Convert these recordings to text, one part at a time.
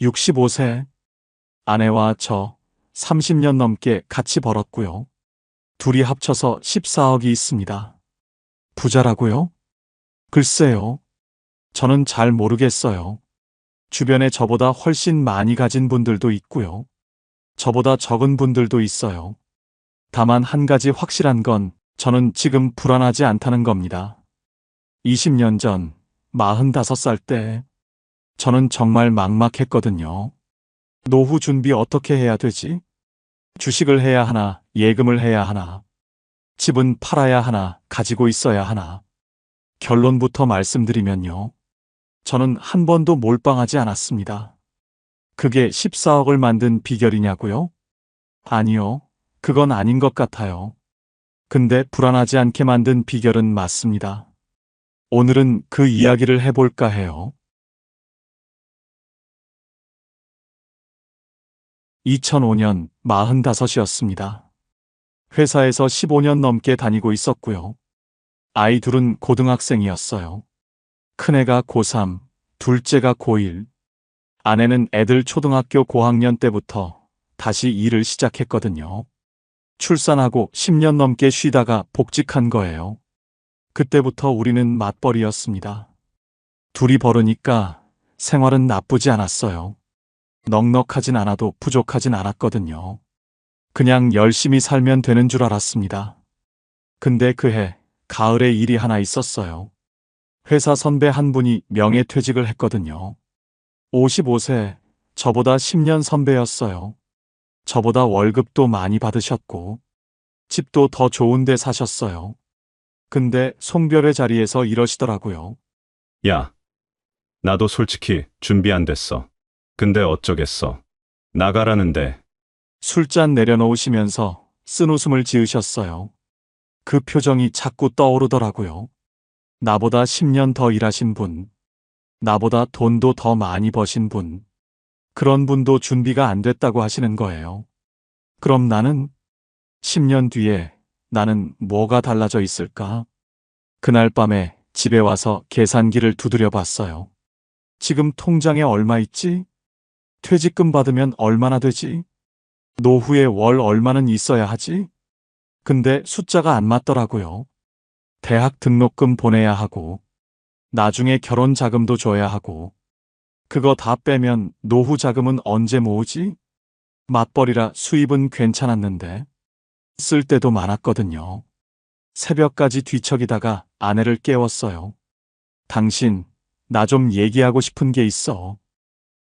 65세. 아내와 저 30년 넘게 같이 벌었고요. 둘이 합쳐서 14억이 있습니다. 부자라고요? 글쎄요. 저는 잘 모르겠어요. 주변에 저보다 훨씬 많이 가진 분들도 있고요. 저보다 적은 분들도 있어요. 다만 한 가지 확실한 건 저는 지금 불안하지 않다는 겁니다. 20년 전 45살 때 저는 정말 막막했거든요. 노후 준비 어떻게 해야 되지? 주식을 해야 하나, 예금을 해야 하나, 집은 팔아야 하나, 가지고 있어야 하나. 결론부터 말씀드리면요. 저는 한 번도 몰빵하지 않았습니다. 그게 14억을 만든 비결이냐고요? 아니요. 그건 아닌 것 같아요. 근데 불안하지 않게 만든 비결은 맞습니다. 오늘은 그 이야기를 해볼까 해요. 2005년 45이었습니다. 회사에서 15년 넘게 다니고 있었고요. 아이 둘은 고등학생이었어요. 큰애가 고3, 둘째가 고1. 아내는 애들 초등학교 고학년 때부터 다시 일을 시작했거든요. 출산하고 10년 넘게 쉬다가 복직한 거예요. 그때부터 우리는 맞벌이였습니다. 둘이 벌으니까 생활은 나쁘지 않았어요. 넉넉하진 않아도 부족하진 않았거든요. 그냥 열심히 살면 되는 줄 알았습니다. 근데 그해 가을에 일이 하나 있었어요. 회사 선배 한 분이 명예퇴직을 했거든요. 55세, 저보다 10년 선배였어요. 저보다 월급도 많이 받으셨고, 집도 더 좋은 데 사셨어요. 근데 송별회 자리에서 이러시더라고요. 야, 나도 솔직히 준비 안 됐어. 근데 어쩌겠어. 나가라는데. 술잔 내려놓으시면서 쓴웃음을 지으셨어요. 그 표정이 자꾸 떠오르더라고요. 나보다 10년 더 일하신 분, 나보다 돈도 더 많이 버신 분, 그런 분도 준비가 안 됐다고 하시는 거예요. 그럼 나는 10년 뒤에 나는 뭐가 달라져 있을까? 그날 밤에 집에 와서 계산기를 두드려 봤어요. 지금 통장에 얼마 있지? 퇴직금 받으면 얼마나 되지? 노후에 월 얼마는 있어야 하지? 근데 숫자가 안 맞더라고요. 대학 등록금 보내야 하고, 나중에 결혼 자금도 줘야 하고, 그거 다 빼면 노후 자금은 언제 모으지? 맞벌이라 수입은 괜찮았는데, 쓸 때도 많았거든요. 새벽까지 뒤척이다가 아내를 깨웠어요. 당신, 나 좀 얘기하고 싶은 게 있어.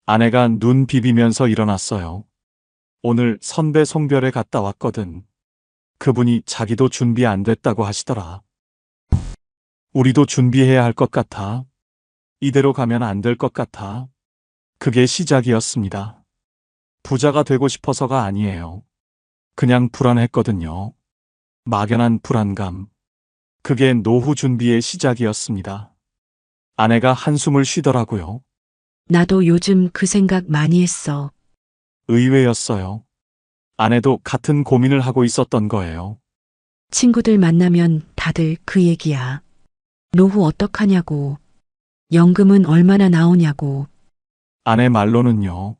아내가 눈 비비면서 일어났어요. 오늘 선배 송별회 갔다 왔거든. 그분이 자기도 준비 안 됐다고 하시더라. 우리도 준비해야 할 것 같아. 이대로 가면 안 될 것 같아. 그게 시작이었습니다. 부자가 되고 싶어서가 아니에요. 그냥 불안했거든요. 막연한 불안감. 그게 노후 준비의 시작이었습니다. 아내가 한숨을 쉬더라고요. 나도 요즘 그 생각 많이 했어. 의외였어요. 아내도 같은 고민을 하고 있었던 거예요. 친구들 만나면 다들 그 얘기야. 노후 어떡하냐고. 연금은 얼마나 나오냐고. 아내 말로는요.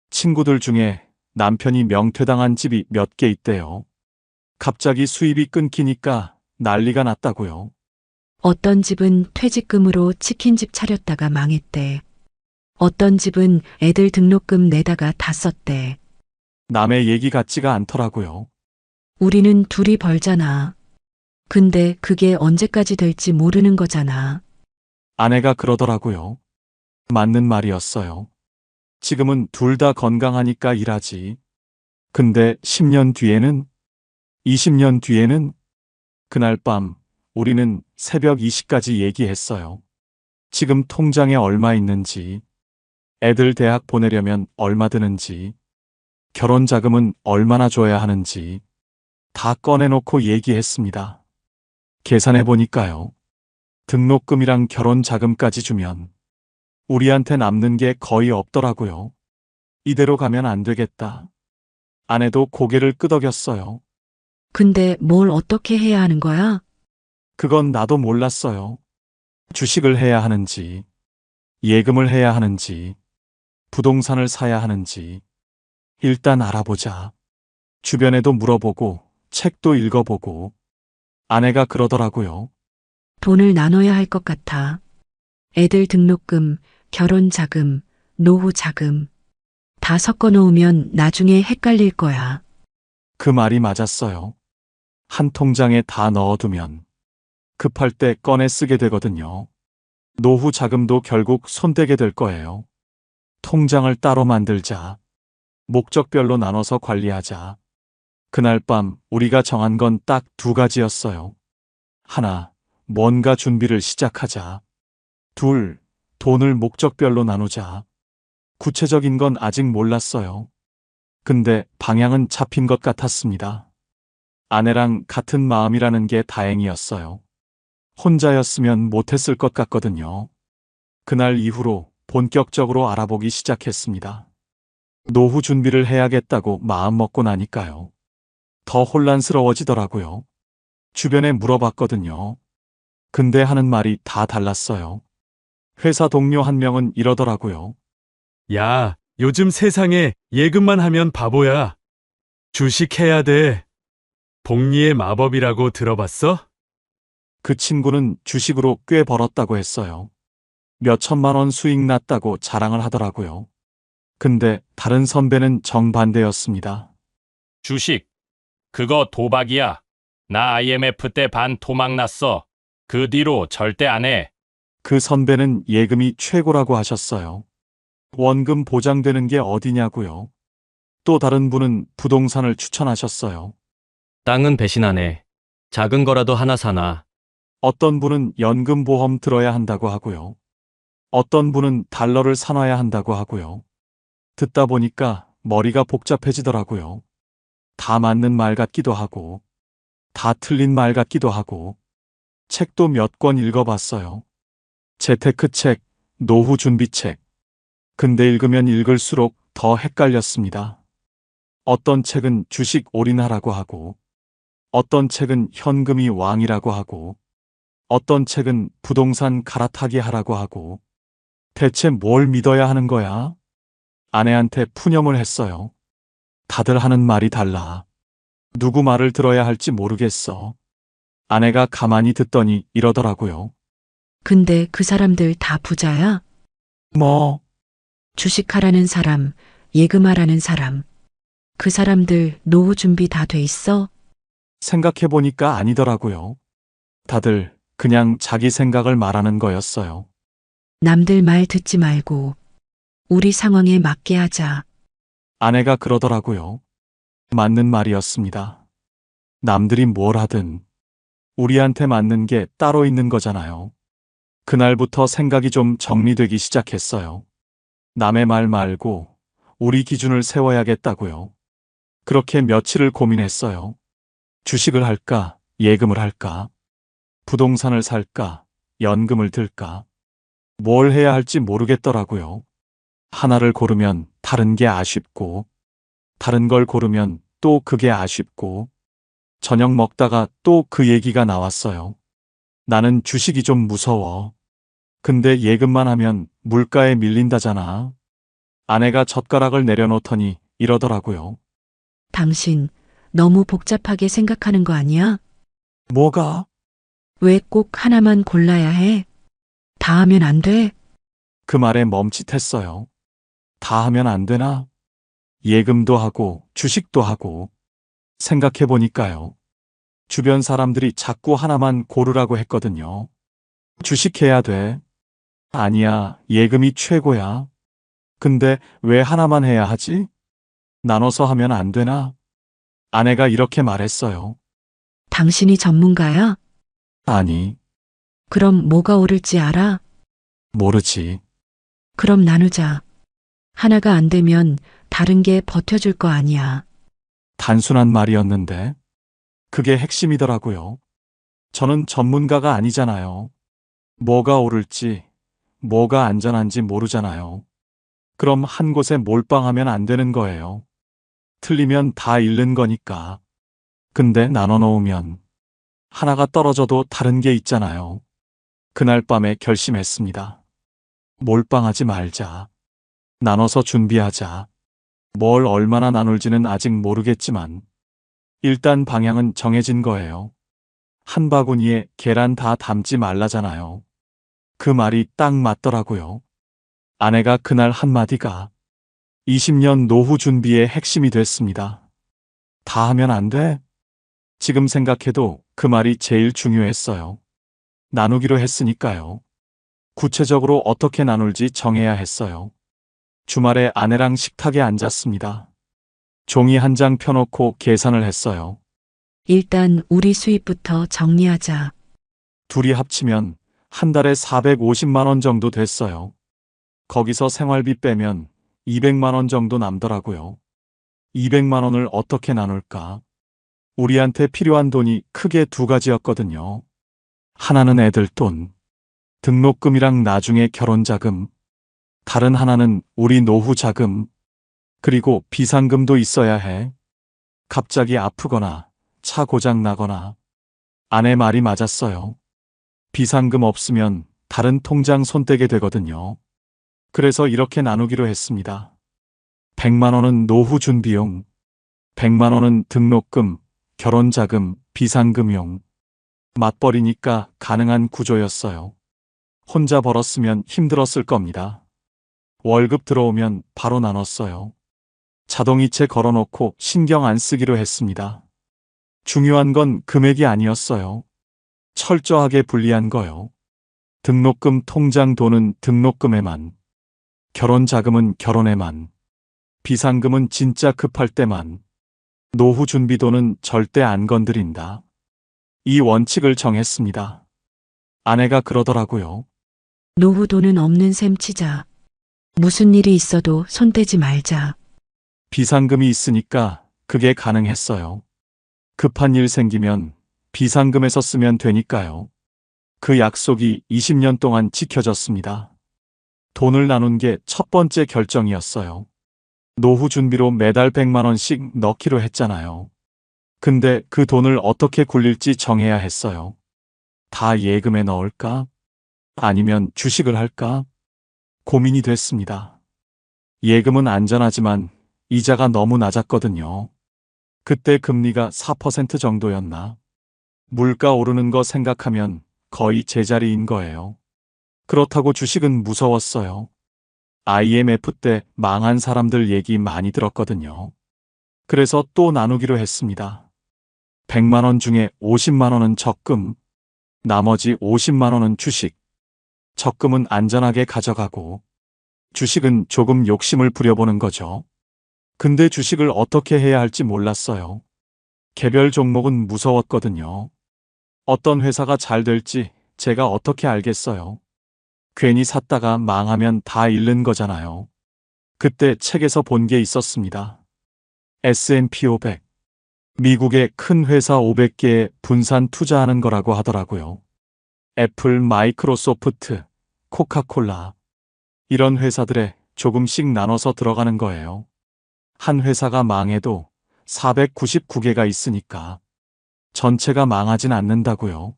친구들 중에 남편이 명퇴당한 집이 몇 개 있대요. 갑자기 수입이 끊기니까 난리가 났다고요. 어떤 집은 퇴직금으로 치킨집 차렸다가 망했대. 어떤 집은 애들 등록금 내다가 다 썼대. 남의 얘기 같지가 않더라고요. 우리는 둘이 벌잖아. 근데 그게 언제까지 될지 모르는 거잖아. 아내가 그러더라고요. 맞는 말이었어요. 지금은 둘 다 건강하니까 일하지. 근데 10년 뒤에는? 20년 뒤에는? 그날 밤 우리는 새벽 2시까지 얘기했어요. 지금 통장에 얼마 있는지, 애들 대학 보내려면 얼마 드는지, 결혼 자금은 얼마나 줘야 하는지 다 꺼내놓고 얘기했습니다. 계산해 보니까요. 등록금이랑 결혼 자금까지 주면 우리한테 남는 게 거의 없더라고요. 이대로 가면 안 되겠다. 아내도 고개를 끄덕였어요. 근데 뭘 어떻게 해야 하는 거야? 그건 나도 몰랐어요. 주식을 해야 하는지, 예금을 해야 하는지, 부동산을 사야 하는지 일단 알아보자. 주변에도 물어보고 책도 읽어보고 아내가 그러더라고요. 돈을 나눠야 할 것 같아. 애들 등록금, 결혼 자금, 노후 자금. 다 섞어 놓으면 나중에 헷갈릴 거야. 그 말이 맞았어요. 한 통장에 다 넣어두면 급할 때 꺼내 쓰게 되거든요. 노후 자금도 결국 손대게 될 거예요. 통장을 따로 만들자. 목적별로 나눠서 관리하자. 그날 밤 우리가 정한 건 딱 두 가지였어요. 하나, 뭔가 준비를 시작하자. 둘, 돈을 목적별로 나누자. 구체적인 건 아직 몰랐어요. 근데 방향은 잡힌 것 같았습니다. 아내랑 같은 마음이라는 게 다행이었어요. 혼자였으면 못했을 것 같거든요. 그날 이후로 본격적으로 알아보기 시작했습니다. 노후 준비를 해야겠다고 마음먹고 나니까요. 더 혼란스러워지더라고요. 주변에 물어봤거든요. 근데 하는 말이 다 달랐어요. 회사 동료 한 명은 이러더라고요. 야, 요즘 세상에 예금만 하면 바보야. 주식 해야 돼. 복리의 마법이라고 들어봤어? 그 친구는 주식으로 꽤 벌었다고 했어요. 몇 천만 원 수익 났다고 자랑을 하더라고요. 근데 다른 선배는 정반대였습니다. 주식. 그거 도박이야. 나 IMF 때 반 토막 났어. 그 뒤로 절대 안 해. 그 선배는 예금이 최고라고 하셨어요. 원금 보장되는 게 어디냐고요. 또 다른 분은 부동산을 추천하셨어요. 땅은 배신 안 해. 작은 거라도 하나 사놔. 어떤 분은 연금보험 들어야 한다고 하고요. 어떤 분은 달러를 사놔야 한다고 하고요. 듣다 보니까 머리가 복잡해지더라고요. 다 맞는 말 같기도 하고, 다 틀린 말 같기도 하고, 책도 몇 권 읽어봤어요. 재테크 책, 노후 준비 책. 근데 읽으면 읽을수록 더 헷갈렸습니다. 어떤 책은 주식 올인하라고 하고, 어떤 책은 현금이 왕이라고 하고, 어떤 책은 부동산 갈아타기 하라고 하고, 대체 뭘 믿어야 하는 거야? 아내한테 푸념을 했어요. 다들 하는 말이 달라. 누구 말을 들어야 할지 모르겠어. 아내가 가만히 듣더니 이러더라고요. 근데 그 사람들 다 부자야? 뭐, 주식하라는 사람, 예금하라는 사람. 그 사람들 노후 준비 다 돼 있어? 생각해보니까 아니더라고요. 다들 그냥 자기 생각을 말하는 거였어요. 남들 말 듣지 말고 우리 상황에 맞게 하자. 아내가 그러더라고요. 맞는 말이었습니다. 남들이 뭘 하든 우리한테 맞는 게 따로 있는 거잖아요. 그날부터 생각이 좀 정리되기 시작했어요. 남의 말 말고 우리 기준을 세워야겠다고요. 그렇게 며칠을 고민했어요. 주식을 할까, 예금을 할까, 부동산을 살까, 연금을 들까. 뭘 해야 할지 모르겠더라고요. 하나를 고르면 다른 게 아쉽고, 다른 걸 고르면 또 그게 아쉽고, 저녁 먹다가 또 그 얘기가 나왔어요. 나는 주식이 좀 무서워. 근데 예금만 하면 물가에 밀린다잖아. 아내가 젓가락을 내려놓더니 이러더라고요. 당신 너무 복잡하게 생각하는 거 아니야? 뭐가? 왜 꼭 하나만 골라야 해? 다 하면 안 돼? 그 말에 멈칫했어요. 다 하면 안 되나? 예금도 하고 주식도 하고. 생각해보니까요. 주변 사람들이 자꾸 하나만 고르라고 했거든요. 주식해야 돼. 아니야, 예금이 최고야. 근데 왜 하나만 해야 하지? 나눠서 하면 안 되나? 아내가 이렇게 말했어요. 당신이 전문가야? 아니, 그럼 뭐가 오를지 알아? 모르지. 그럼 나누자. 하나가 안 되면 다른 게 버텨줄 거 아니야. 단순한 말이었는데, 그게 핵심이더라고요. 저는 전문가가 아니잖아요. 뭐가 오를지, 뭐가 안전한지 모르잖아요. 그럼 한 곳에 몰빵하면 안 되는 거예요. 틀리면 다 잃는 거니까. 근데 나눠 놓으면 하나가 떨어져도 다른 게 있잖아요. 그날 밤에 결심했습니다. 몰빵하지 말자. 나눠서 준비하자. 뭘 얼마나 나눌지는 아직 모르겠지만 일단 방향은 정해진 거예요. 한 바구니에 계란 다 담지 말라잖아요. 그 말이 딱 맞더라고요. 아내가 그날 한마디가 20년 노후 준비의 핵심이 됐습니다. 다 하면 안 돼? 지금 생각해도 그 말이 제일 중요했어요. 나누기로 했으니까요. 구체적으로 어떻게 나눌지 정해야 했어요. 주말에 아내랑 식탁에 앉았습니다. 종이 한 장 펴놓고 계산을 했어요. 일단 우리 수입부터 정리하자. 둘이 합치면 한 달에 450만 원 정도 됐어요. 거기서 생활비 빼면 200만 원 정도 남더라고요. 200만 원을 어떻게 나눌까? 우리한테 필요한 돈이 크게 두 가지였거든요. 하나는 애들 돈, 등록금이랑 나중에 결혼 자금. 다른 하나는 우리 노후 자금. 그리고 비상금도 있어야 해. 갑자기 아프거나 차 고장 나거나. 아내 말이 맞았어요. 비상금 없으면 다른 통장 손 떼게 되거든요. 그래서 이렇게 나누기로 했습니다. 100만 원은 노후 준비용, 100만 원은 등록금, 결혼자금, 비상금용. 맞벌이니까 가능한 구조였어요. 혼자 벌었으면 힘들었을 겁니다. 월급 들어오면 바로 나눴어요. 자동이체 걸어놓고 신경 안 쓰기로 했습니다. 중요한 건 금액이 아니었어요. 철저하게 분리한 거요. 등록금 통장 돈은 등록금에만, 결혼 자금은 결혼에만, 비상금은 진짜 급할 때만, 노후 준비돈은 절대 안 건드린다. 이 원칙을 정했습니다. 아내가 그러더라고요. 노후 돈은 없는 셈 치자. 무슨 일이 있어도 손 떼지 말자. 비상금이 있으니까 그게 가능했어요. 급한 일 생기면 비상금에서 쓰면 되니까요. 그 약속이 20년 동안 지켜졌습니다. 돈을 나눈 게 첫 번째 결정이었어요. 노후 준비로 매달 100만 원씩 넣기로 했잖아요. 근데 그 돈을 어떻게 굴릴지 정해야 했어요. 다 예금에 넣을까? 아니면 주식을 할까? 고민이 됐습니다. 예금은 안전하지만 이자가 너무 낮았거든요. 그때 금리가 4% 정도였나? 물가 오르는 거 생각하면 거의 제자리인 거예요. 그렇다고 주식은 무서웠어요. IMF 때 망한 사람들 얘기 많이 들었거든요. 그래서 또 나누기로 했습니다. 100만 원 중에 50만 원은 적금, 나머지 50만 원은 주식. 적금은 안전하게 가져가고, 주식은 조금 욕심을 부려보는 거죠. 근데 주식을 어떻게 해야 할지 몰랐어요. 개별 종목은 무서웠거든요. 어떤 회사가 잘 될지 제가 어떻게 알겠어요. 괜히 샀다가 망하면 다 잃는 거잖아요. 그때 책에서 본 게 있었습니다. S&P 500. 미국의 큰 회사 500개에 분산 투자하는 거라고 하더라고요. 애플, 마이크로소프트, 코카콜라. 이런 회사들에 조금씩 나눠서 들어가는 거예요. 한 회사가 망해도 499개가 있으니까 전체가 망하진 않는다고요.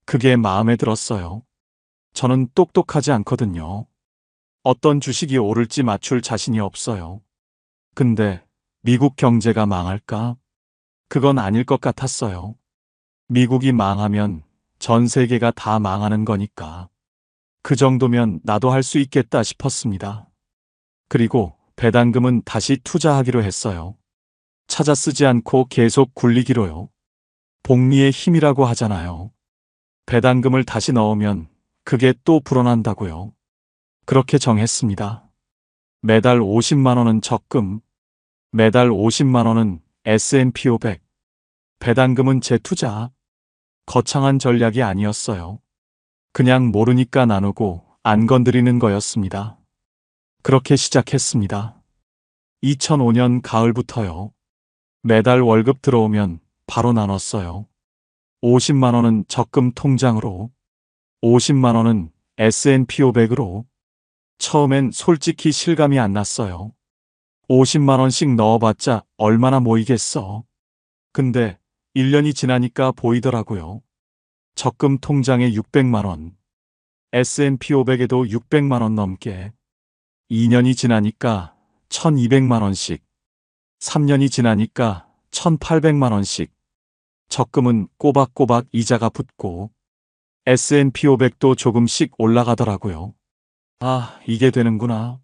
그게 마음에 들었어요. 저는 똑똑하지 않거든요. 어떤 주식이 오를지 맞출 자신이 없어요. 근데 미국 경제가 망할까? 그건 아닐 것 같았어요. 미국이 망하면 전 세계가 다 망하는 거니까. 그 정도면 나도 할 수 있겠다 싶었습니다. 그리고 배당금은 다시 투자하기로 했어요. 찾아 쓰지 않고 계속 굴리기로요. 복리의 힘이라고 하잖아요. 배당금을 다시 넣으면 그게 또 불어난다고요. 그렇게 정했습니다. 매달 50만 원은 적금, 매달 50만 원은 S&P 500. 배당금은 제 투자. 거창한 전략이 아니었어요. 그냥 모르니까 나누고 안 건드리는 거였습니다. 그렇게 시작했습니다. 2005년 가을부터요. 매달 월급 들어오면 바로 나눴어요. 50만 원은 적금 통장으로, 50만 원은 S&P 500으로. 처음엔 솔직히 실감이 안 났어요. 50만 원씩 넣어봤자 얼마나 모이겠어. 근데 1년이 지나니까 보이더라고요. 적금 통장에 600만 원, S&P 500에도 600만 원 넘게. 2년이 지나니까 1200만 원씩, 3년이 지나니까 1800만 원씩, 적금은 꼬박꼬박 이자가 붙고 S&P 500도 조금씩 올라가더라고요. 아, 이게 되는구나.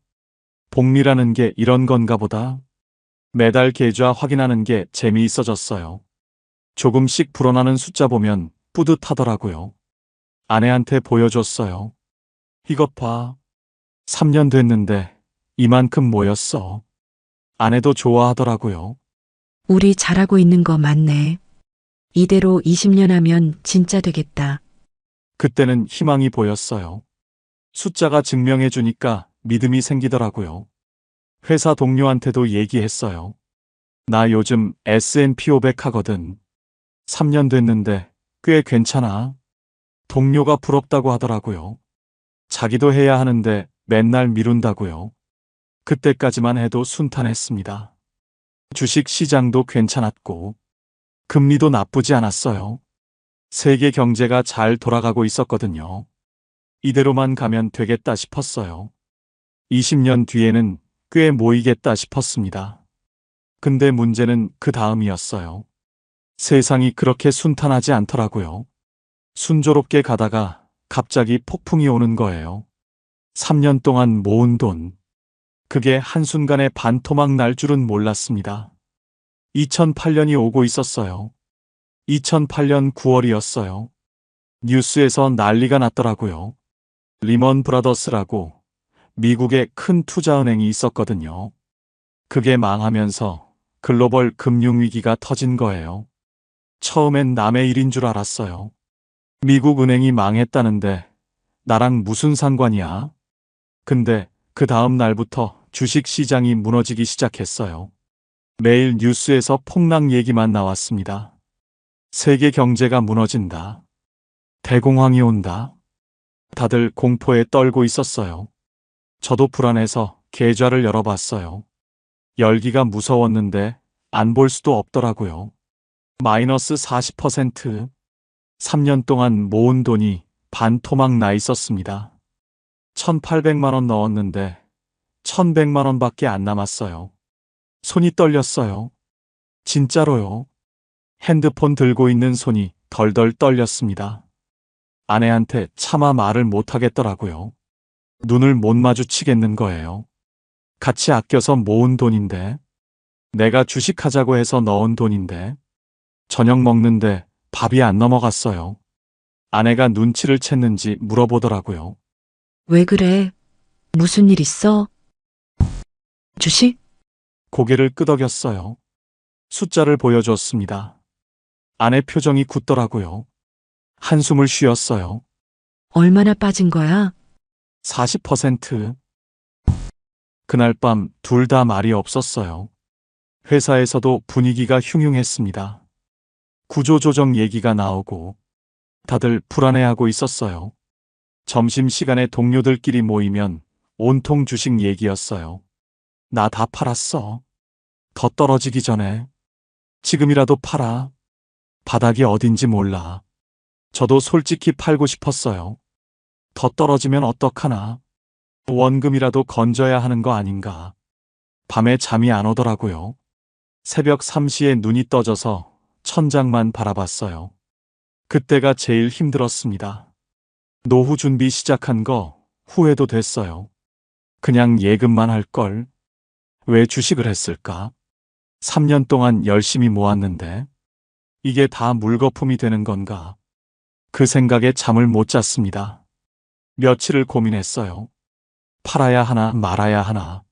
복리라는 게 이런 건가 보다. 매달 계좌 확인하는 게 재미있어졌어요. 조금씩 불어나는 숫자 보면 뿌듯하더라고요. 아내한테 보여줬어요. 이것 봐. 3년 됐는데 이만큼 모였어. 아내도 좋아하더라고요. 우리 잘하고 있는 거 맞네. 이대로 20년 하면 진짜 되겠다. 그때는 희망이 보였어요. 숫자가 증명해 주니까 믿음이 생기더라고요. 회사 동료한테도 얘기했어요. 나 요즘 S&P 500 하거든. 3년 됐는데 꽤 괜찮아. 동료가 부럽다고 하더라고요. 자기도 해야 하는데 맨날 미룬다고요. 그때까지만 해도 순탄했습니다. 주식 시장도 괜찮았고 금리도 나쁘지 않았어요. 세계 경제가 잘 돌아가고 있었거든요. 이대로만 가면 되겠다 싶었어요. 20년 뒤에는 꽤 모이겠다 싶었습니다. 근데 문제는 그 다음이었어요. 세상이 그렇게 순탄하지 않더라고요. 순조롭게 가다가 갑자기 폭풍이 오는 거예요. 3년 동안 모은 돈. 그게 한순간에 반토막 날 줄은 몰랐습니다. 2008년이 오고 있었어요. 2008년 9월이었어요. 뉴스에서 난리가 났더라고요. 리먼 브라더스라고 미국의 큰 투자은행이 있었거든요. 그게 망하면서 글로벌 금융위기가 터진 거예요. 처음엔 남의 일인 줄 알았어요. 미국 은행이 망했다는데 나랑 무슨 상관이야? 근데 그 다음 날부터 주식 시장이 무너지기 시작했어요. 매일 뉴스에서 폭락 얘기만 나왔습니다. 세계 경제가 무너진다. 대공황이 온다. 다들 공포에 떨고 있었어요. 저도 불안해서 계좌를 열어봤어요. 열기가 무서웠는데 안 볼 수도 없더라고요. 마이너스 40%. 3년 동안 모은 돈이 반토막 나 있었습니다. 1800만 원 넣었는데 1100만 원밖에 안 남았어요. 손이 떨렸어요. 진짜로요. 핸드폰 들고 있는 손이 덜덜 떨렸습니다. 아내한테 차마 말을 못 하겠더라고요. 눈을 못 마주치겠는 거예요. 같이 아껴서 모은 돈인데, 내가 주식하자고 해서 넣은 돈인데, 저녁 먹는데 밥이 안 넘어갔어요. 아내가 눈치를 챘는지 물어보더라고요. 왜 그래? 무슨 일 있어? 주식? 고개를 끄덕였어요. 숫자를 보여줬습니다. 아내 표정이 굳더라고요. 한숨을 쉬었어요. 얼마나 빠진 거야? 40%. 그날 밤 둘 다 말이 없었어요. 회사에서도 분위기가 흉흉했습니다. 구조조정 얘기가 나오고 다들 불안해하고 있었어요. 점심시간에 동료들끼리 모이면 온통 주식 얘기였어요. 나 다 팔았어. 더 떨어지기 전에. 지금이라도 팔아. 바닥이 어딘지 몰라. 저도 솔직히 팔고 싶었어요. 더 떨어지면 어떡하나. 원금이라도 건져야 하는 거 아닌가. 밤에 잠이 안 오더라고요. 새벽 3시에 눈이 떠져서 천장만 바라봤어요. 그때가 제일 힘들었습니다. 노후 준비 시작한 거 후회도 됐어요. 그냥 예금만 할 걸. 왜 주식을 했을까? 3년 동안 열심히 모았는데 이게 다 물거품이 되는 건가? 그 생각에 잠을 못 잤습니다. 며칠을 고민했어요. 팔아야 하나 말아야 하나.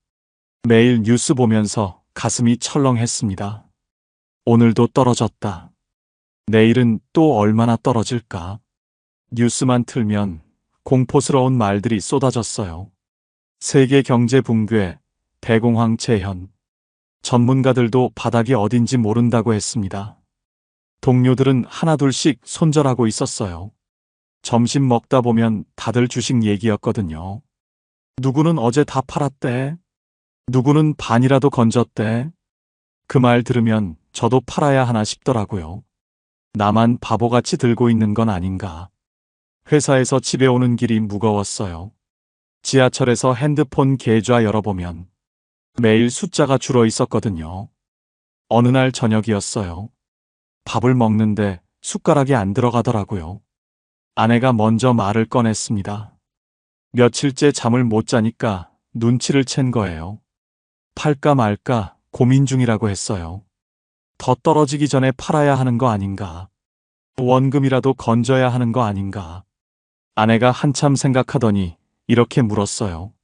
매일 뉴스 보면서 가슴이 철렁했습니다. 오늘도 떨어졌다. 내일은 또 얼마나 떨어질까? 뉴스만 틀면 공포스러운 말들이 쏟아졌어요. 세계 경제 붕괴, 대공황 재현. 전문가들도 바닥이 어딘지 모른다고 했습니다. 동료들은 하나둘씩 손절하고 있었어요. 점심 먹다 보면 다들 주식 얘기였거든요. 누구는 어제 다 팔았대. 누구는 반이라도 건졌대. 그 말 들으면 저도 팔아야 하나 싶더라고요. 나만 바보같이 들고 있는 건 아닌가. 회사에서 집에 오는 길이 무거웠어요. 지하철에서 핸드폰 계좌 열어보면 매일 숫자가 줄어 있었거든요. 어느 날 저녁이었어요. 밥을 먹는데 숟가락이 안 들어가더라고요. 아내가 먼저 말을 꺼냈습니다. 며칠째 잠을 못 자니까 눈치를 챈 거예요. 팔까 말까 고민 중이라고 했어요. 더 떨어지기 전에 팔아야 하는 거 아닌가? 원금이라도 건져야 하는 거 아닌가? 아내가 한참 생각하더니 이렇게 물었어요.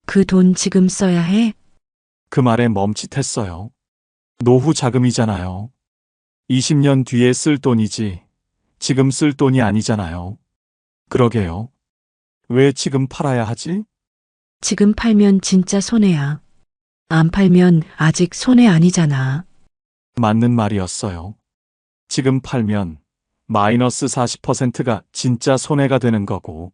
그 돈 지금 써야 해? 그 말에 멈칫했어요. 노후 자금이잖아요. 20년 뒤에 쓸 돈이지 지금 쓸 돈이 아니잖아요. 그러게요. 왜 지금 팔아야 하지? 지금 팔면 진짜 손해야. 안 팔면 아직 손해 아니잖아. 맞는 말이었어요. 지금 팔면 마이너스 40%가 진짜 손해가 되는 거고,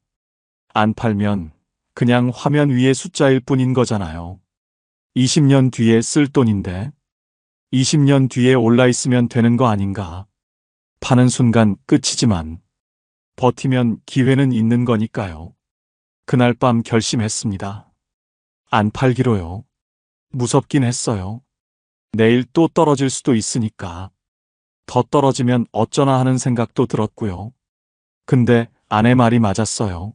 안 팔면 그냥 화면 위의 숫자일 뿐인 거잖아요. 20년 뒤에 쓸 돈인데, 20년 뒤에 올라 있으면 되는 거 아닌가. 파는 순간 끝이지만, 버티면 기회는 있는 거니까요. 그날 밤 결심했습니다. 안 팔기로요. 무섭긴 했어요. 내일 또 떨어질 수도 있으니까. 더 떨어지면 어쩌나 하는 생각도 들었고요. 근데 아내 말이 맞았어요.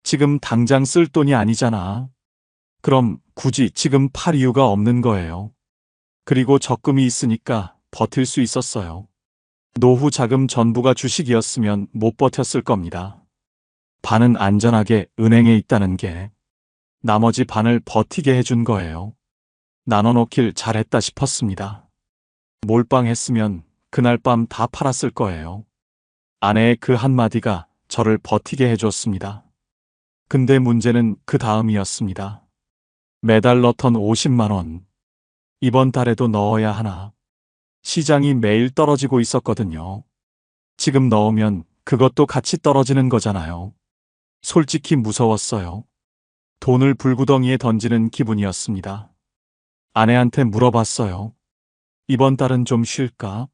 지금 당장 쓸 돈이 아니잖아. 그럼 굳이 지금 팔 이유가 없는 거예요. 그리고 적금이 있으니까 버틸 수 있었어요. 노후 자금 전부가 주식이었으면 못 버텼을 겁니다. 반은 안전하게 은행에 있다는 게 나머지 반을 버티게 해준 거예요. 나눠놓길 잘했다 싶었습니다. 몰빵했으면 그날 밤 다 팔았을 거예요. 아내의 그 한마디가 저를 버티게 해줬습니다. 근데 문제는 그 다음이었습니다. 매달 넣던 50만 원. 이번 달에도 넣어야 하나. 시장이 매일 떨어지고 있었거든요. 지금 넣으면 그것도 같이 떨어지는 거잖아요. 솔직히 무서웠어요. 돈을 불구덩이에 던지는 기분이었습니다. 아내한테 물어봤어요. 이번 달은 좀 쉴까?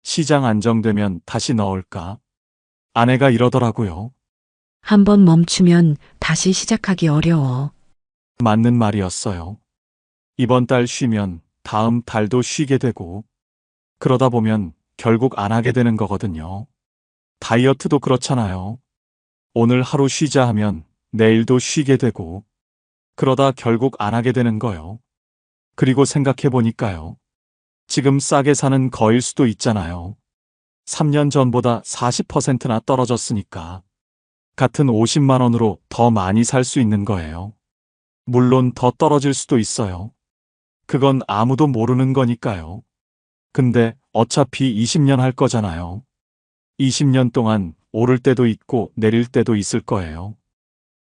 시장 안정되면 다시 넣을까? 아내가 이러더라고요. 한번 멈추면 다시 시작하기 어려워. 맞는 말이었어요. 이번 달 쉬면 다음 달도 쉬게 되고, 그러다 보면 결국 안 하게 되는 거거든요. 다이어트도 그렇잖아요. 오늘 하루 쉬자 하면 내일도 쉬게 되고, 그러다 결국 안 하게 되는 거요. 그리고 생각해 보니까요. 지금 싸게 사는 거일 수도 있잖아요. 3년 전보다 40%나 떨어졌으니까. 같은 50만 원으로 더 많이 살 수 있는 거예요. 물론 더 떨어질 수도 있어요. 그건 아무도 모르는 거니까요. 근데 어차피 20년 할 거잖아요. 20년 동안 오를 때도 있고 내릴 때도 있을 거예요.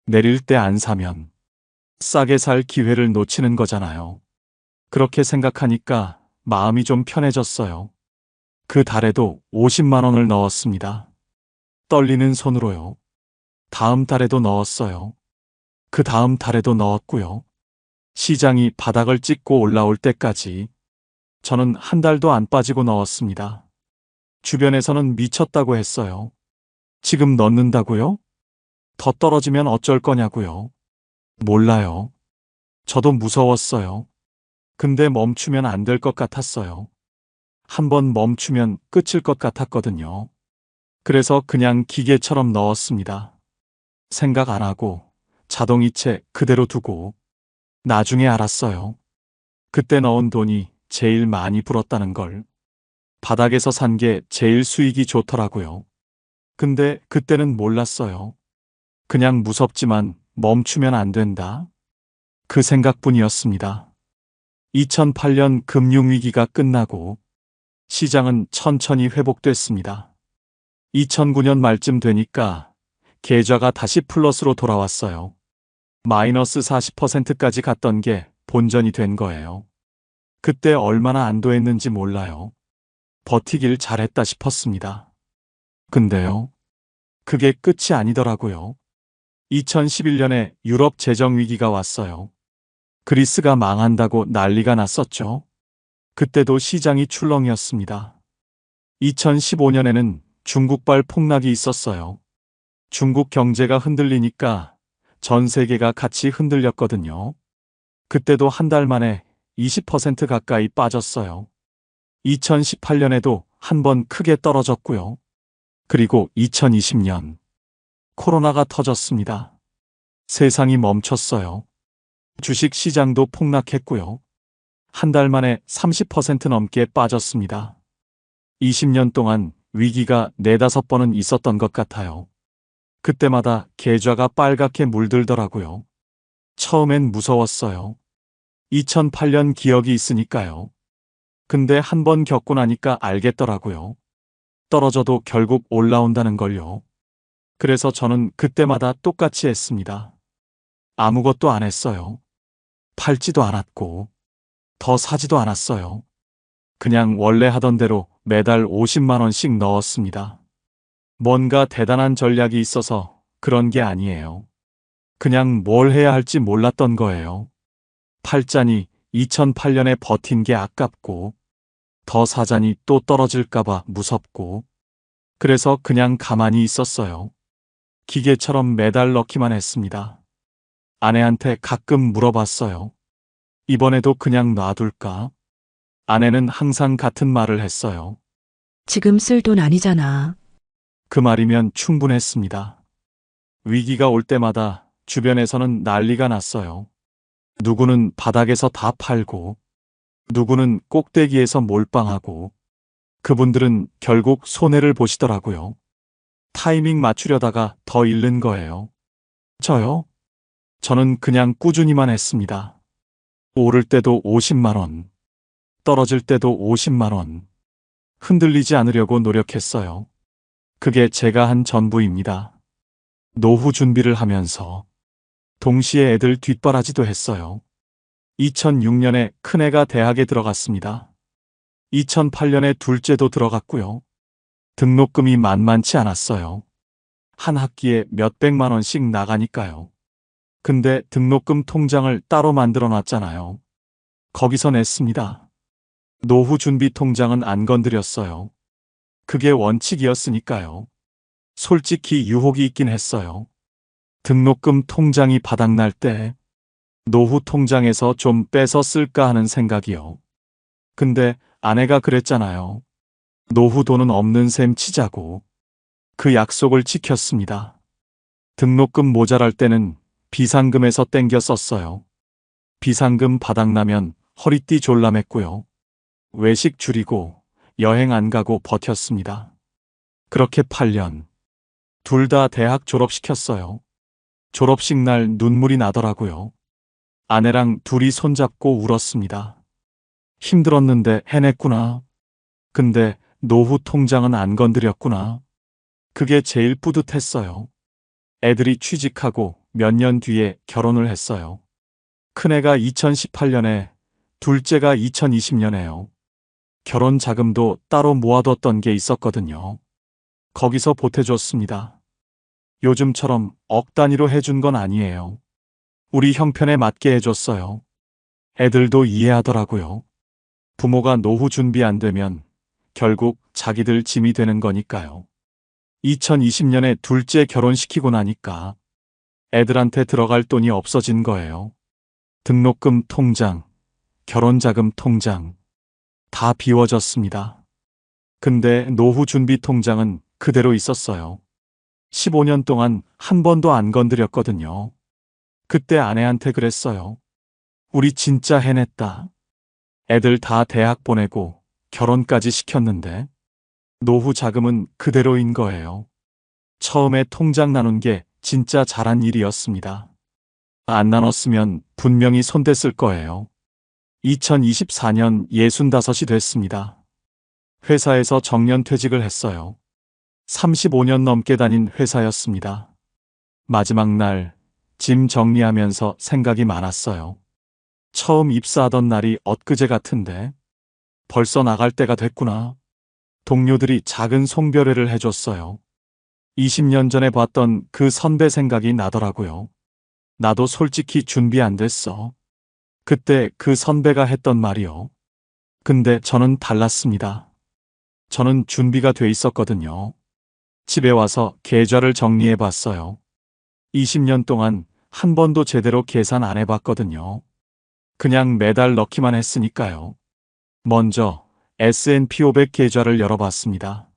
내릴 때 안 사면 싸게 살 기회를 놓치는 거잖아요. 그렇게 생각하니까 마음이 좀 편해졌어요. 그 달에도 50만 원을 넣었습니다. 떨리는 손으로요. 다음 달에도 넣었어요. 그 다음 달에도 넣었고요. 시장이 바닥을 찍고 올라올 때까지 저는 한 달도 안 빠지고 넣었습니다. 주변에서는 미쳤다고 했어요. 지금 넣는다고요? 더 떨어지면 어쩔 거냐고요? 몰라요. 저도 무서웠어요. 근데 멈추면 안 될 것 같았어요. 한번 멈추면 끝일 것 같았거든요. 그래서 그냥 기계처럼 넣었습니다. 생각 안 하고 자동이체 그대로 두고 나중에 알았어요. 그때 넣은 돈이 제일 많이 불었다는 걸. 바닥에서 산 게 제일 수익이 좋더라고요. 근데 그때는 몰랐어요. 그냥 무섭지만 멈추면 안 된다. 그 생각뿐이었습니다. 2008년 금융위기가 끝나고 시장은 천천히 회복됐습니다. 2009년 말쯤 되니까 계좌가 다시 플러스로 돌아왔어요. 마이너스 40%까지 갔던 게 본전이 된 거예요. 그때 얼마나 안도했는지 몰라요. 버티길 잘했다 싶었습니다. 근데요, 그게 끝이 아니더라고요. 2011년에 유럽 재정위기가 왔어요. 그리스가 망한다고 난리가 났었죠. 그때도 시장이 출렁이었습니다. 2015년에는 중국발 폭락이 있었어요. 중국 경제가 흔들리니까 전 세계가 같이 흔들렸거든요. 그때도 한 달 만에 20% 가까이 빠졌어요. 2018년에도 한 번 크게 떨어졌고요. 그리고 2020년 코로나가 터졌습니다. 세상이 멈췄어요. 주식 시장도 폭락했고요. 한 달 만에 30% 넘게 빠졌습니다. 20년 동안 위기가 4~5번은 있었던 것 같아요. 그때마다 계좌가 빨갛게 물들더라고요. 처음엔 무서웠어요. 2008년 기억이 있으니까요. 근데 한 번 겪고 나니까 알겠더라고요. 떨어져도 결국 올라온다는 걸요. 그래서 저는 그때마다 똑같이 했습니다. 아무것도 안 했어요. 팔지도 않았고, 더 사지도 않았어요. 그냥 원래 하던 대로 매달 50만 원씩 넣었습니다. 뭔가 대단한 전략이 있어서 그런 게 아니에요. 그냥 뭘 해야 할지 몰랐던 거예요. 팔자니 2008년에 버틴 게 아깝고, 더 사자니 또 떨어질까봐 무섭고, 그래서 그냥 가만히 있었어요. 기계처럼 매달 넣기만 했습니다. 아내한테 가끔 물어봤어요. 이번에도 그냥 놔둘까? 아내는 항상 같은 말을 했어요. 지금 쓸 돈 아니잖아. 그 말이면 충분했습니다. 위기가 올 때마다 주변에서는 난리가 났어요. 누구는 바닥에서 다 팔고, 누구는 꼭대기에서 몰빵하고, 그분들은 결국 손해를 보시더라고요. 타이밍 맞추려다가 더 잃는 거예요. 저요? 저는 그냥 꾸준히만 했습니다. 오를 때도 50만 원, 떨어질 때도 50만 원. 흔들리지 않으려고 노력했어요. 그게 제가 한 전부입니다. 노후 준비를 하면서 동시에 애들 뒷바라지도 했어요. 2006년에 큰애가 대학에 들어갔습니다. 2008년에 둘째도 들어갔고요. 등록금이 만만치 않았어요. 한 학기에 몇백만 원씩 나가니까요. 근데 등록금 통장을 따로 만들어 놨잖아요. 거기서 냈습니다. 노후 준비 통장은 안 건드렸어요. 그게 원칙이었으니까요. 솔직히 유혹이 있긴 했어요. 등록금 통장이 바닥날 때 노후 통장에서 좀 빼서 쓸까 하는 생각이요. 근데 아내가 그랬잖아요. 노후 돈은 없는 셈 치자고. 그 약속을 지켰습니다. 등록금 모자랄 때는 비상금에서 땡겨 썼어요. 비상금 바닥나면 허리띠 졸라맸고요. 외식 줄이고 여행 안 가고 버텼습니다. 그렇게 8년. 둘 다 대학 졸업시켰어요. 졸업식 날 눈물이 나더라고요. 아내랑 둘이 손잡고 울었습니다. 힘들었는데 해냈구나. 근데 노후 통장은 안 건드렸구나. 그게 제일 뿌듯했어요. 애들이 취직하고 몇 년 뒤에 결혼을 했어요. 큰애가 2018년에, 둘째가 2020년에요. 결혼 자금도 따로 모아뒀던 게 있었거든요. 거기서 보태줬습니다. 요즘처럼 억 단위로 해준 건 아니에요. 우리 형편에 맞게 해줬어요. 애들도 이해하더라고요. 부모가 노후 준비 안 되면 결국 자기들 짐이 되는 거니까요. 2020년에 둘째 결혼시키고 나니까 애들한테 들어갈 돈이 없어진 거예요. 등록금 통장, 결혼자금 통장 다 비워졌습니다. 근데 노후 준비 통장은 그대로 있었어요. 15년 동안 한 번도 안 건드렸거든요. 그때 아내한테 그랬어요. 우리 진짜 해냈다. 애들 다 대학 보내고 결혼까지 시켰는데 노후 자금은 그대로인 거예요. 처음에 통장 나눈 게 진짜 잘한 일이었습니다. 안 나눴으면 분명히 손댔을 거예요. 2024년 65이 됐습니다. 회사에서 정년퇴직을 했어요. 35년 넘게 다닌 회사였습니다. 마지막 날 짐 정리하면서 생각이 많았어요. 처음 입사하던 날이 엊그제 같은데 벌써 나갈 때가 됐구나. 동료들이 작은 송별회를 해줬어요. 20년 전에 봤던 그 선배 생각이 나더라고요. 나도 솔직히 준비 안 됐어. 그때 그 선배가 했던 말이요. 근데 저는 달랐습니다. 저는 준비가 돼 있었거든요. 집에 와서 계좌를 정리해 봤어요. 20년 동안 한 번도 제대로 계산 안 해봤거든요. 그냥 매달 넣기만 했으니까요. 먼저 S&P 500 계좌를 열어봤습니다.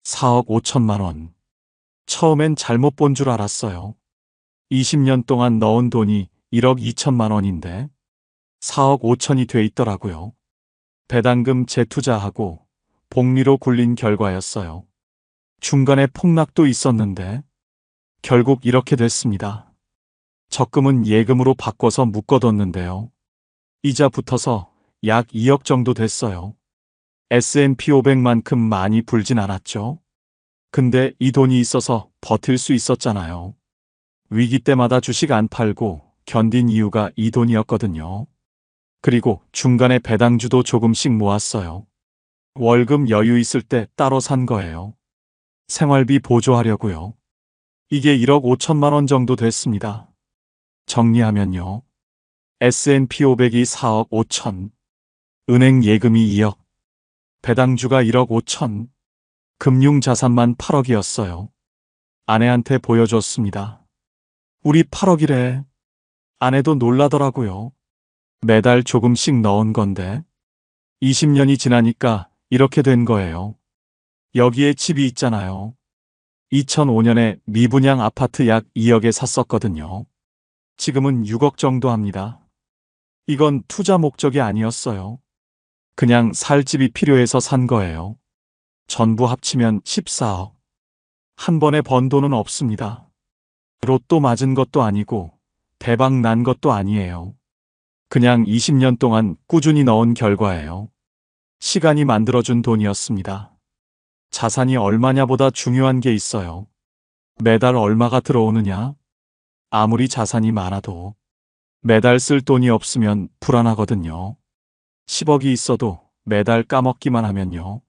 4억 5천만 원. 처음엔 잘못 본 줄 알았어요. 20년 동안 넣은 돈이 1억 2천만 원인데 4억 5천이 돼 있더라고요. 배당금 재투자하고 복리로 굴린 결과였어요. 중간에 폭락도 있었는데 결국 이렇게 됐습니다. 적금은 예금으로 바꿔서 묶어뒀는데요. 이자 붙어서 약 2억 정도 됐어요. S&P 500만큼 많이 불진 않았죠. 근데 이 돈이 있어서 버틸 수 있었잖아요. 위기 때마다 주식 안 팔고 견딘 이유가 이 돈이었거든요. 그리고 중간에 배당주도 조금씩 모았어요. 월급 여유 있을 때 따로 산 거예요. 생활비 보조하려고요. 이게 1억 5천만 원 정도 됐습니다. 정리하면요. S&P 500이 4억 5천, 은행 예금이 2억, 배당주가 1억 5천, 금융자산만 8억이었어요. 아내한테 보여줬습니다. 우리 8억이래. 아내도 놀라더라고요. 매달 조금씩 넣은 건데 20년이 지나니까 이렇게 된 거예요. 여기에 집이 있잖아요. 2005년에 미분양 아파트 약 2억에 샀었거든요. 지금은 6억 정도 합니다. 이건 투자 목적이 아니었어요. 그냥 살 집이 필요해서 산 거예요. 전부 합치면 14억. 한 번에 번 돈은 없습니다. 로또 맞은 것도 아니고 대박 난 것도 아니에요. 그냥 20년 동안 꾸준히 넣은 결과예요. 시간이 만들어준 돈이었습니다. 자산이 얼마냐보다 중요한 게 있어요. 매달 얼마가 들어오느냐? 아무리 자산이 많아도 매달 쓸 돈이 없으면 불안하거든요. 10억이 있어도 매달 까먹기만 하면요.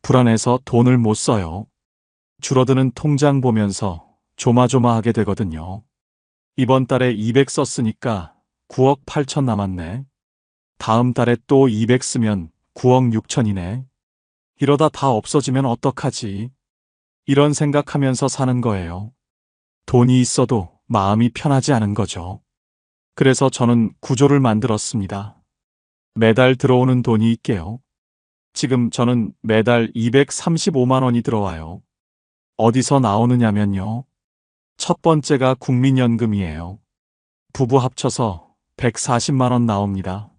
불안해서 돈을 못 써요. 줄어드는 통장 보면서 조마조마하게 되거든요. 이번 달에 200 썼으니까 9억 8천 남았네. 다음 달에 또 200 쓰면 9억 6천이네. 이러다 다 없어지면 어떡하지? 이런 생각하면서 사는 거예요. 돈이 있어도 마음이 편하지 않은 거죠. 그래서 저는 구조를 만들었습니다. 매달 들어오는 돈이 있게요. 지금 저는 매달 235만 원이 들어와요. 어디서 나오느냐면요. 첫 번째가 국민연금이에요. 부부 합쳐서 140만 원 나옵니다.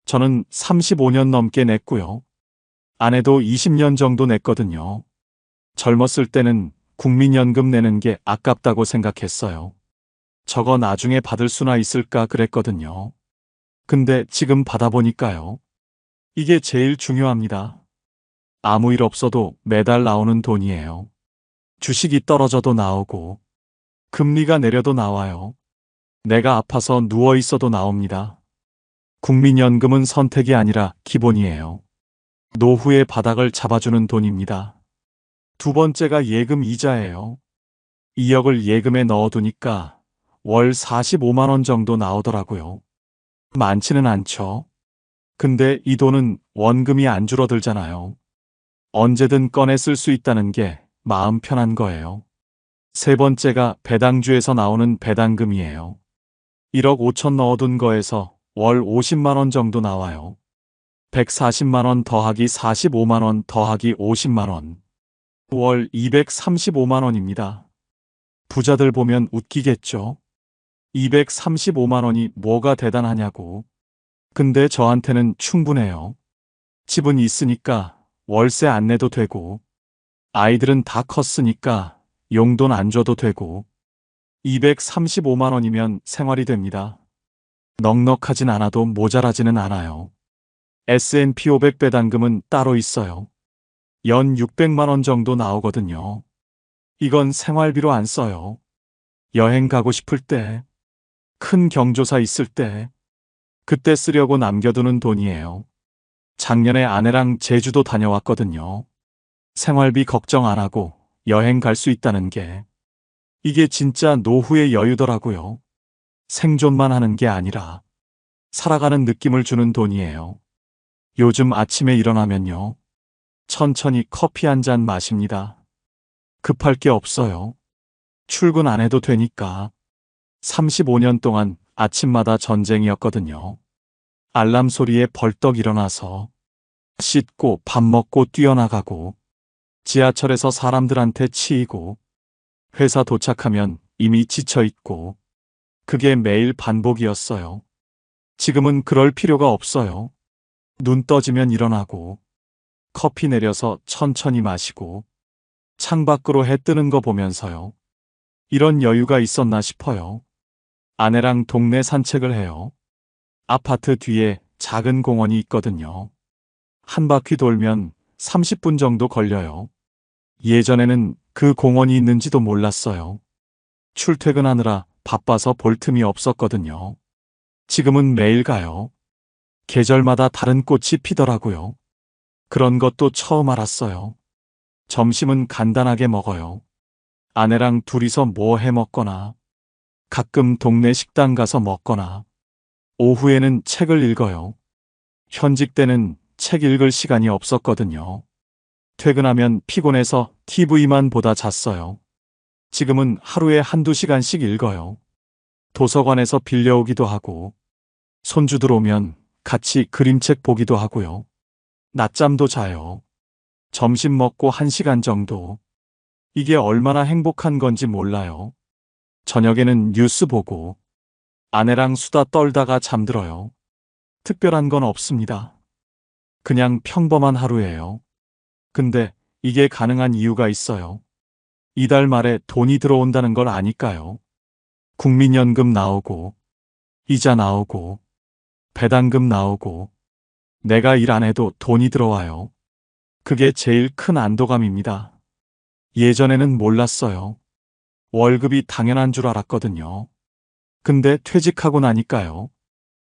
저는 35년 넘게 냈고요. 아내도 20년 정도 냈거든요. 젊었을 때는 국민연금 내는 게 아깝다고 생각했어요. 저거 나중에 받을 수나 있을까 그랬거든요. 근데 지금 받아보니까요. 이게 제일 중요합니다. 아무 일 없어도 매달 나오는 돈이에요. 주식이 떨어져도 나오고, 금리가 내려도 나와요. 내가 아파서 누워 있어도 나옵니다. 국민연금은 선택이 아니라 기본이에요. 노후의 바닥을 잡아주는 돈입니다. 두 번째가 예금 이자예요. 2억을 예금에 넣어두니까 월 45만 원 정도 나오더라고요. 많지는 않죠. 근데 이 돈은 원금이 안 줄어들잖아요. 언제든 꺼내 쓸 수 있다는 게 마음 편한 거예요. 세 번째가 배당주에서 나오는 배당금이에요. 1억 5천 넣어둔 거에서 월 50만 원 정도 나와요. 140만 원 더하기 45만 원 더하기 50만 원. 월 235만 원입니다. 부자들 보면 웃기겠죠? 235만 원이 뭐가 대단하냐고. 근데 저한테는 충분해요. 집은 있으니까 월세 안 내도 되고, 아이들은 다 컸으니까 용돈 안 줘도 되고, 235만 원이면 생활이 됩니다. 넉넉하진 않아도 모자라지는 않아요. S&P 500 배당금은 따로 있어요. 연 600만 원 정도 나오거든요. 이건 생활비로 안 써요. 여행 가고 싶을 때, 큰 경조사 있을 때, 그때 쓰려고 남겨두는 돈이에요. 작년에 아내랑 제주도 다녀왔거든요. 생활비 걱정 안 하고 여행 갈 수 있다는 게, 이게 진짜 노후의 여유더라고요. 생존만 하는 게 아니라 살아가는 느낌을 주는 돈이에요. 요즘 아침에 일어나면요. 천천히 커피 한 잔 마십니다. 급할 게 없어요. 출근 안 해도 되니까. 35년 동안 아침마다 전쟁이었거든요. 알람 소리에 벌떡 일어나서 씻고 밥 먹고 뛰어나가고 지하철에서 사람들한테 치이고 회사 도착하면 이미 지쳐 있고 그게 매일 반복이었어요. 지금은 그럴 필요가 없어요. 눈 떠지면 일어나고 커피 내려서 천천히 마시고 창밖으로 해 뜨는 거 보면서요. 이런 여유가 있었나 싶어요. 아내랑 동네 산책을 해요. 아파트 뒤에 작은 공원이 있거든요. 한 바퀴 돌면 30분 정도 걸려요. 예전에는 그 공원이 있는지도 몰랐어요. 출퇴근하느라 바빠서 볼 틈이 없었거든요. 지금은 매일 가요. 계절마다 다른 꽃이 피더라고요. 그런 것도 처음 알았어요. 점심은 간단하게 먹어요. 아내랑 둘이서 뭐 해 먹거나, 가끔 동네 식당 가서 먹거나, 오후에는 책을 읽어요. 현직 때는 책 읽을 시간이 없었거든요. 퇴근하면 피곤해서 TV만 보다 잤어요. 지금은 하루에 한두 시간씩 읽어요. 도서관에서 빌려오기도 하고, 손주들 오면 같이 그림책 보기도 하고요. 낮잠도 자요. 점심 먹고 1시간 정도. 이게 얼마나 행복한 건지 몰라요. 저녁에는 뉴스 보고 아내랑 수다 떨다가 잠들어요. 특별한 건 없습니다. 그냥 평범한 하루예요. 근데 이게 가능한 이유가 있어요. 이달 말에 돈이 들어온다는 걸 아니까요. 국민연금 나오고, 이자 나오고, 배당금 나오고, 내가 일 안 해도 돈이 들어와요. 그게 제일 큰 안도감입니다. 예전에는 몰랐어요. 월급이 당연한 줄 알았거든요. 근데 퇴직하고 나니까요.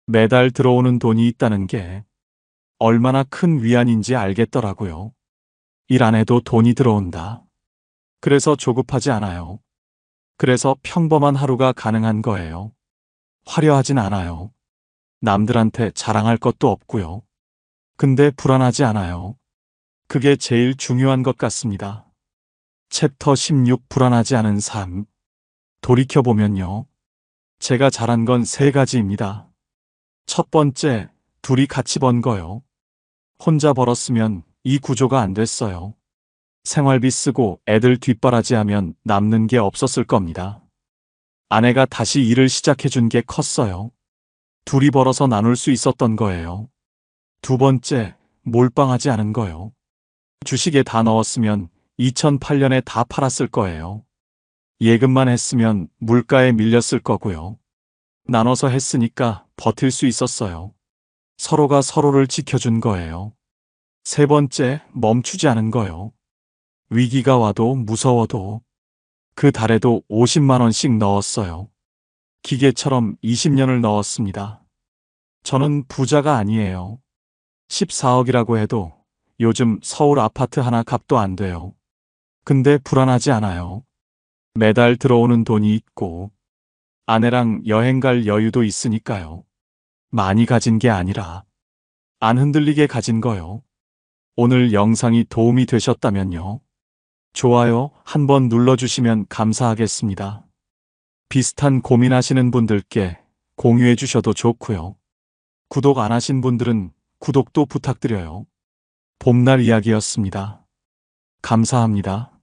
매달 들어오는 돈이 있다는 게 얼마나 큰 위안인지 알겠더라고요. 일 안 해도 돈이 들어온다. 그래서 조급하지 않아요. 그래서 평범한 하루가 가능한 거예요. 화려하진 않아요. 남들한테 자랑할 것도 없고요. 근데 불안하지 않아요. 그게 제일 중요한 것 같습니다. 챕터 16 불안하지 않은 삶. 돌이켜보면요. 제가 잘한 건 3가지입니다. 첫 번째, 둘이 같이 번 거요. 혼자 벌었으면 이 구조가 안 됐어요. 생활비 쓰고 애들 뒷바라지하면 남는 게 없었을 겁니다. 아내가 다시 일을 시작해 준 게 컸어요. 둘이 벌어서 나눌 수 있었던 거예요. 두 번째, 몰빵하지 않은 거요. 주식에 다 넣었으면 2008년에 다 팔았을 거예요. 예금만 했으면 물가에 밀렸을 거고요. 나눠서 했으니까 버틸 수 있었어요. 서로가 서로를 지켜준 거예요. 세 번째, 멈추지 않은 거요. 위기가 와도 무서워도 그 달에도 50만 원씩 넣었어요. 기계처럼 20년을 넣었습니다. 저는 부자가 아니에요. 14억이라고 해도 요즘 서울 아파트 하나 값도 안 돼요. 근데 불안하지 않아요. 매달 들어오는 돈이 있고 아내랑 여행 갈 여유도 있으니까요. 많이 가진 게 아니라 안 흔들리게 가진 거요. 오늘 영상이 도움이 되셨다면요. 좋아요 한번 눌러주시면 감사하겠습니다. 비슷한 고민하시는 분들께 공유해 주셔도 좋고요. 구독 안 하신 분들은 구독도 부탁드려요. 봄날 이야기였습니다. 감사합니다.